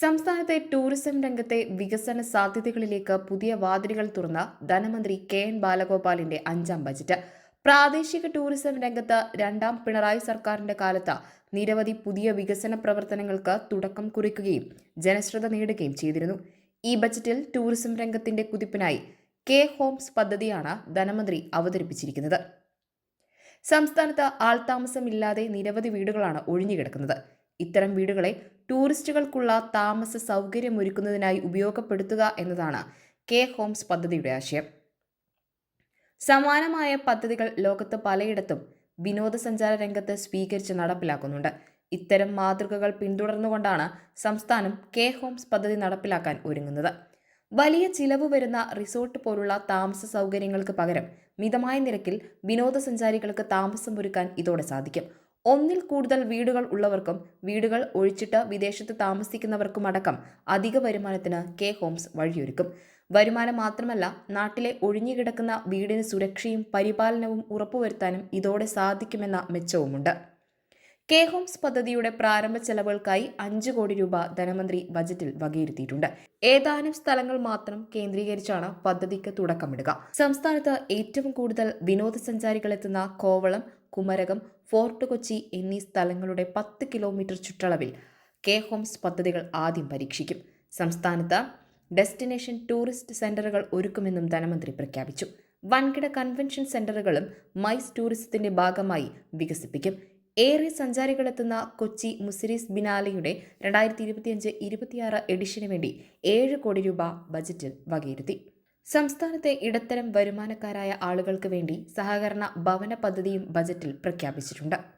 സംസ്ഥാനത്തെ ടൂറിസം രംഗത്തെ വികസന സാധ്യതകളിലേക്ക് പുതിയ വാതിലുകൾ തുറന്ന ധനമന്ത്രി കെ.എൻ. ബാലഗോപാലിന്റെ 5ാം ബജറ്റ്. പ്രാദേശിക ടൂറിസം രംഗത്ത് രണ്ടാം പിണറായി സർക്കാരിന്റെ കാലത്ത് നിരവധി പുതിയ വികസന പ്രവർത്തനങ്ങൾക്ക് തുടക്കം കുറിക്കുകയും ജനശ്രദ്ധ നേടുകയും ചെയ്തിരുന്നു. ഈ ബജറ്റിൽ ടൂറിസം രംഗത്തിന്റെ കുതിപ്പിനായി കെ ഹോംസ് പദ്ധതിയാണ് ധനമന്ത്രി അവതരിപ്പിച്ചിരിക്കുന്നത്. സംസ്ഥാനത്ത് ആൾതാമസമില്ലാതെ നിരവധി വീടുകളാണ് ഒഴിഞ്ഞുകിടക്കുന്നത്. ഇത്തരം വീടുകളെ ടൂറിസ്റ്റുകൾക്കുള്ള താമസ സൗകര്യമൊരുക്കുന്നതിനായി ഉപയോഗപ്പെടുത്തുക എന്നതാണ് കെ ഹോംസ് പദ്ധതിയുടെ ആശയം. സമാനമായ പദ്ധതികൾ ലോകത്ത് പലയിടത്തും വിനോദസഞ്ചാര രംഗത്ത് സ്വീകരിച്ച് നടപ്പിലാക്കുന്നുണ്ട്. ഇത്തരം മാതൃകകൾ പിന്തുടർന്നുകൊണ്ടാണ് സംസ്ഥാനം കെ ഹോംസ് പദ്ധതി നടപ്പിലാക്കാൻ ഒരുങ്ങുന്നത്. വലിയ ചിലവ് വരുന്ന റിസോർട്ട് പോലുള്ള താമസ സൗകര്യങ്ങൾക്ക് പകരം മിതമായ നിരക്കിൽ വിനോദസഞ്ചാരികൾക്ക് താമസമൊരുക്കാൻ ഇതോടെ സാധിക്കും. ഒന്നിൽ കൂടുതൽ വീടുകൾ ഉള്ളവർക്കും വീടുകൾ ഒഴിച്ചിട്ട് വിദേശത്ത് താമസിക്കുന്നവർക്കുമടക്കം അധിക വരുമാനത്തിന് കെ ഹോംസ് വഴിയൊരുക്കും. വരുമാനം മാത്രമല്ല, നാട്ടിലെ ഒഴിഞ്ഞുകിടക്കുന്ന വീടിന് സുരക്ഷയും പരിപാലനവും ഉറപ്പുവരുത്താനും ഇതോടെ സാധിക്കുമെന്ന മെച്ചവുമുണ്ട്. കെ ഹോംസ് പദ്ധതിയുടെ പ്രാരംഭ ചെലവുകൾക്കായി 5 കോടി രൂപ ധനമന്ത്രി ബജറ്റിൽ വകയിരുത്തിയിട്ടുണ്ട്. ഏതാനും സ്ഥലങ്ങൾ മാത്രം കേന്ദ്രീകരിച്ചാണ് പദ്ധതിക്ക് തുടക്കമിടുക. സംസ്ഥാനത്ത് ഏറ്റവും കൂടുതൽ വിനോദസഞ്ചാരികളെത്തുന്ന കോവളം, കുമരകം, ഫോർട്ട് കൊച്ചി എന്നീ സ്ഥലങ്ങളുടെ 10 കിലോമീറ്റർ ചുറ്റളവിൽ കെ ഹോംസ് പദ്ധതികൾ ആദ്യം പരീക്ഷിക്കും. സംസ്ഥാനത്ത് ഡെസ്റ്റിനേഷൻ ടൂറിസ്റ്റ് സെന്ററുകൾ ഒരുക്കുമെന്നും ധനമന്ത്രി പ്രഖ്യാപിച്ചു. വൻകിട കൺവെൻഷൻ സെന്ററുകളും മൈസ് ടൂറിസത്തിന്റെ ഭാഗമായി വികസിപ്പിക്കും. ഏറെ സഞ്ചാരികളെത്തുന്ന കൊച്ചി മുസിരീസ് ബിനാലെയുടെ 2025-26 എഡിഷന് വേണ്ടി 7 കോടി രൂപ ബജറ്റിൽ വകയിരുത്തി. സംസ്ഥാനത്തെ ഇടത്തരം വരുമാനക്കാരായ ആളുകൾക്ക് വേണ്ടി സഹകരണ ഭവന പദ്ധതിയും ബജറ്റിൽ പ്രഖ്യാപിച്ചിട്ടുണ്ട്.